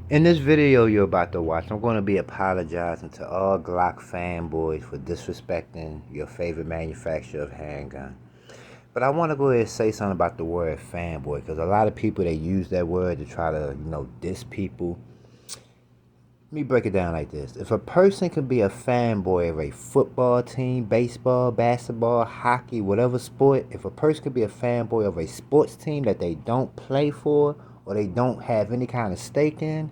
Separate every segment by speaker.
Speaker 1: In this video you're about to watch, I'm going to be apologizing to all Glock fanboys for disrespecting your favorite manufacturer of handgun. But I want to go ahead and say something about the word fanboy, because a lot of people, they use that word to try to, diss people. Let me break it down like this. If a person can be a fanboy of a football team, baseball, basketball, hockey, whatever sport, if a person can be a fanboy of a sports team that they don't play for or they don't have any kind of stake in,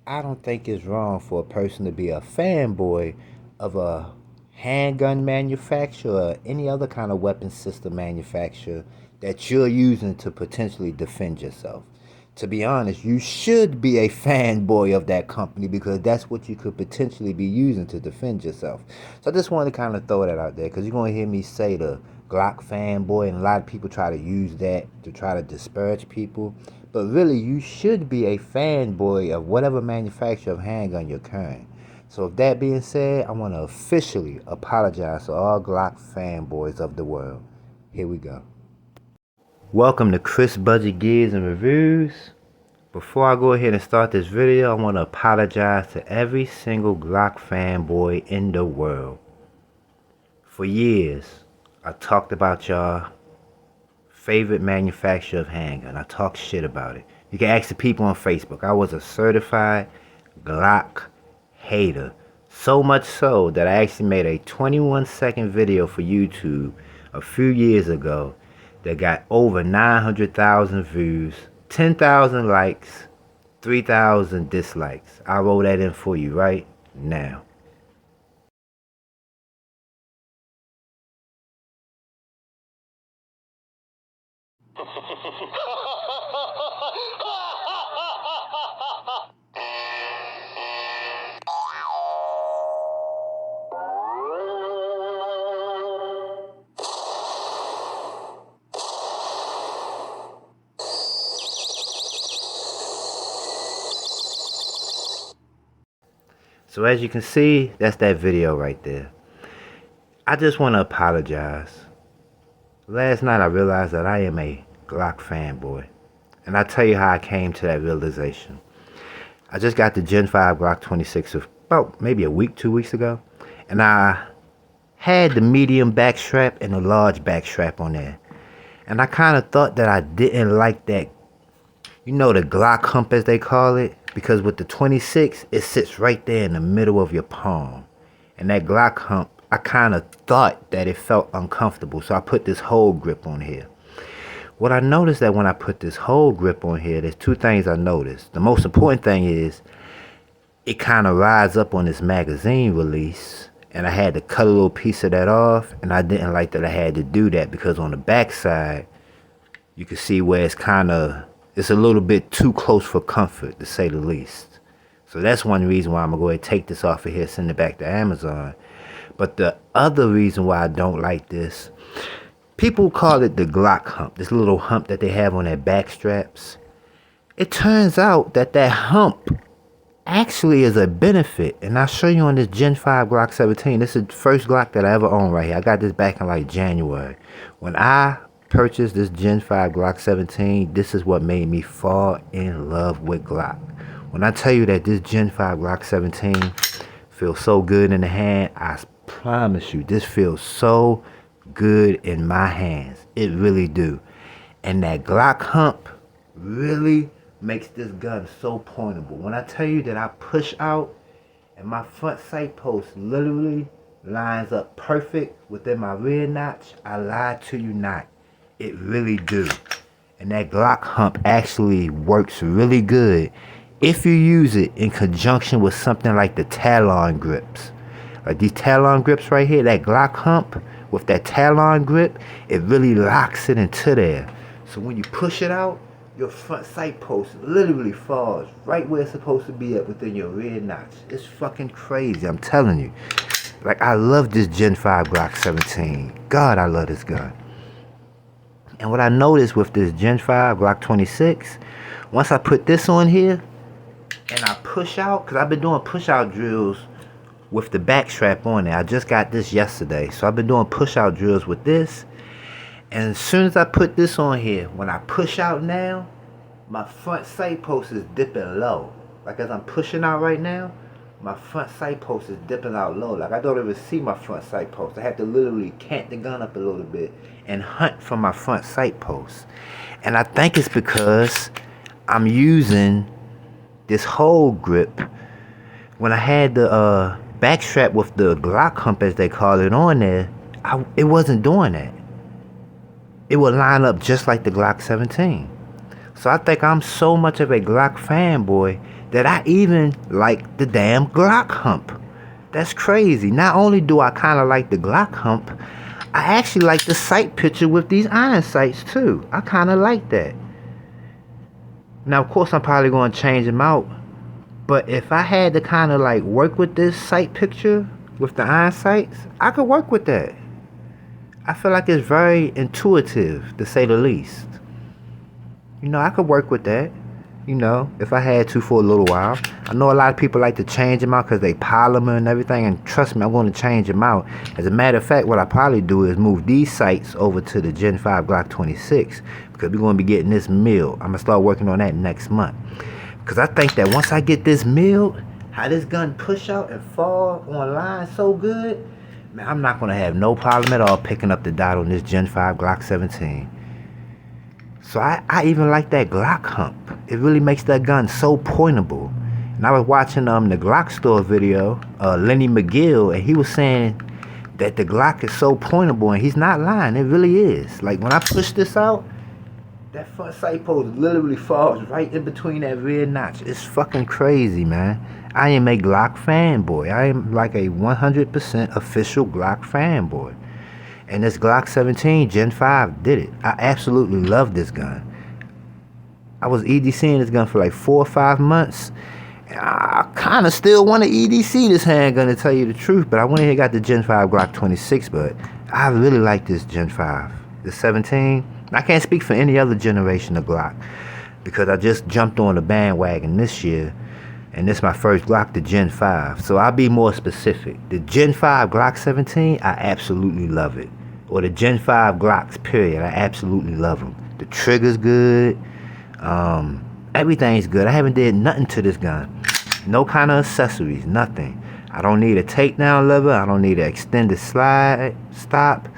Speaker 1: I don't think it's wrong for a person to be a fanboy of a handgun manufacturer or any other kind of weapon system manufacturer that you're using to potentially defend yourself. To be honest, you should be a fanboy of that company because that's what you could potentially be using to defend yourself. So I just wanted to kind of throw that out there because you're going to hear me say the Glock fanboy, and a lot of people try to use that to try to disparage people. But really, you should be a fanboy of whatever manufacturer of handgun you're carrying. So with that being said, I want to officially apologize to all Glock fanboys of the world. Here we go. Welcome to Chris Budget Gears and Reviews. Before I go ahead and start this video, I want to apologize to every single Glock fanboy in the world. For years, I talked about y'all favorite manufacturer of handgun. I talked shit about it. You can ask the people on Facebook. I was a certified Glock hater. So much so that I actually made a 21-second video for YouTube a few years ago that got over 900,000 views, 10,000 likes, 3,000 dislikes. I roll that in for you right now. So as you can see, that's that video right there. I just want to apologize. Last night I realized that I am a Glock fanboy. And I'll tell you how I came to that realization. I just got the Gen 5 Glock 26 about maybe a week, 2 weeks ago. And I had the medium back strap and the large back strap on there. And I kind of thought that I didn't like that, the Glock hump as they call it. Because with the 26, it sits right there in the middle of your palm. And that Glock hump, I kind of thought that it felt uncomfortable. So I put this whole grip on here. What I noticed that when I put this whole grip on here, there's two things I noticed. The most important thing is it kind of rides up on this magazine release. And I had to cut a little piece of that off. And I didn't like that I had to do that because on the back side, you can see where it's a little bit too close for comfort, to say the least. So that's one reason why I'm going to go ahead and take this off of here, send it back to Amazon. But the other reason why I don't like this, people call it the Glock hump, this little hump that they have on their back straps. It turns out that that hump actually is a benefit. And I'll show you on this Gen 5 Glock 17. This is the first Glock that I ever owned right here. I got this back in like January. When I purchased this Gen 5 Glock 17, this is what made me fall in love with Glock. When I tell you that this Gen 5 Glock 17 feels so good in the hand, I promise you, this feels so good in my hands. It really do. And that Glock hump really makes this gun so pointable. When I tell you that I push out and my front sight post literally lines up perfect within my rear notch, I lie to you not. It really do. And that Glock hump actually works really good if you use it in conjunction with something like the Talon grips. Like these Talon grips right here, that Glock hump with that Talon grip, it really locks it into there. So when you push it out, your front sight post literally falls right where it's supposed to be at within your rear notch. It's fucking crazy, I'm telling you. Like, I love this Gen 5 Glock 17. God, I love this gun. And what I noticed with this Gen 5 Glock 26, once I put this on here and I push out, because I've been doing push out drills with the back strap on there. I just got this yesterday. So I've been doing push out drills with this. And as soon as I put this on here, when I push out now, my front sight post is dipping low. Like as I'm pushing out right now, my front sight post is dipping out low. Like I don't even see my front sight post. I have to literally cant the gun up a little bit and hunt from my front sight post. And I think it's because I'm using this whole grip. When I had the back strap with the Glock hump, as they call it, on there, it wasn't doing that. It would line up just like the Glock 17. So I think I'm so much of a Glock fanboy that I even like the damn Glock hump. That's crazy. Not only do I kind of like the Glock hump, I actually like the sight picture with these iron sights too. I kind of like that. Now, of course, I'm probably going to change them out. But if I had to kind of like work with this sight picture with the iron sights, I could work with that. I feel like it's very intuitive, to say the least. You know, I could work with that. You know, if I had to for a little while. I know a lot of people like to change them out because they polymer and everything. And trust me, I'm going to change them out. As a matter of fact, what I probably do is move these sights over to the Gen 5 Glock 26. Because we're going to be getting this milled. I'm going to start working on that next month. Because I think that once I get this milled, how this gun push out and fall online so good, man, I'm not going to have no problem at all picking up the dot on this Gen 5 Glock 17. So I even like that Glock hump. It really makes that gun so pointable. And I was watching the Glock store video, Lenny McGill, and he was saying that the Glock is so pointable, and he's not lying. It really is. Like when I push this out, that front sight post literally falls right in between that rear notch. It's fucking crazy, man. I am a Glock fanboy. I am like a 100% official Glock fanboy. And this Glock 17 Gen 5 did it. I absolutely love this gun. I was EDCing this gun for like 4 or 5 months. And I kind of still want to EDC this handgun, to tell you the truth. But I went ahead and got the Gen 5 Glock 26. But I really like this Gen 5. The 17. I can't speak for any other generation of Glock, because I just jumped on the bandwagon this year. And this is my first Glock, the Gen 5. So I'll be more specific. The Gen 5 Glock 17, I absolutely love it. Or the Gen 5 Glocks, period. I absolutely love them. The trigger's good. Everything's good. I haven't did nothing to this gun. No kind of accessories, nothing. I don't need a takedown lever. I don't need an extended slide stop.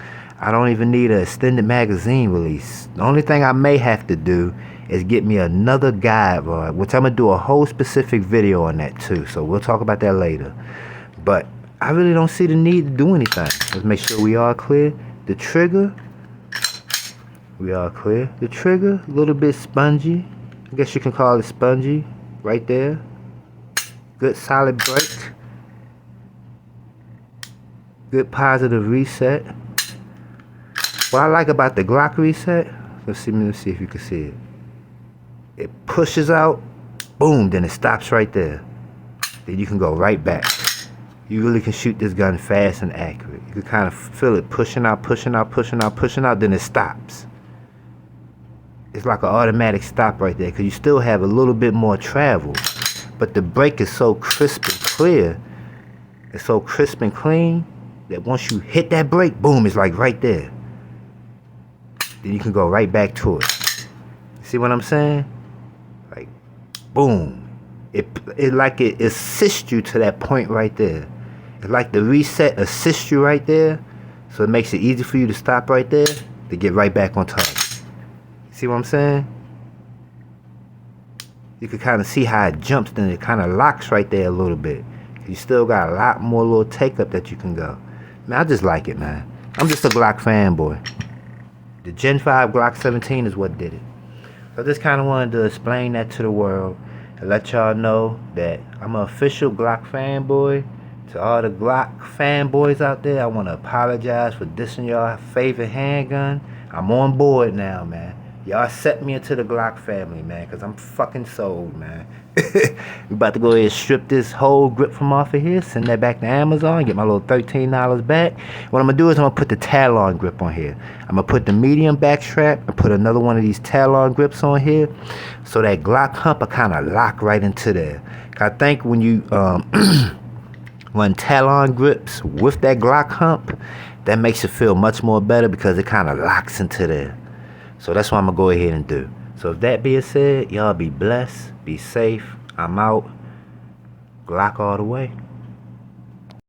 Speaker 1: I don't even need an extended magazine release. The only thing I may have to do is get me another guide rod, which I'm going to do a whole specific video on that too. So we'll talk about that later. But I really don't see the need to do anything. Let's make sure we are clear. The trigger, we are clear. The trigger, a little bit spongy. I guess you can call it spongy right there. Good solid break. Good positive reset. What I like about the Glock reset, let's see if you can see it. It pushes out, boom, then it stops right there. Then you can go right back. You really can shoot this gun fast and accurate. You can kind of feel it pushing out, pushing out, pushing out, pushing out, then it stops. It's like an automatic stop right there, because you still have a little bit more travel. But the brake is so crisp and clear, it's so crisp and clean, that once you hit that brake, boom, it's like right there. Then you can go right back to it. See what I'm saying? Like, boom. It assists you to that point right there. It's like the reset assists you right there. So it makes it easy for you to stop right there, to get right back on target. See what I'm saying? You can kind of see how it jumps, then it kind of locks right there a little bit. You still got a lot more little take up that you can go. Man, I just like it, man. I'm just a Glock fanboy. The Gen 5 Glock 17 is what did it. So I just kind of wanted to explain that to the world and let y'all know that I'm an official Glock fanboy. To all the Glock fanboys out there, I want to apologize for dissing y'all favorite handgun. I'm on board now, man. Y'all set me into the Glock family, man, because I'm fucking sold, man. We about to go ahead and strip this whole grip from off of here, send that back to Amazon, get my little $13 back. What I'm going to do is I'm going to put the Talon grip on here. I'm going to put the medium back strap and put another one of these Talon grips on here, so that Glock hump will kind of lock right into there. I think when you run Talon grips with that Glock hump, that makes it feel much more better, because it kind of locks into there. So that's what I'm going to go ahead and do. So if that being said, y'all be blessed, be safe. I'm out. Glock all the way.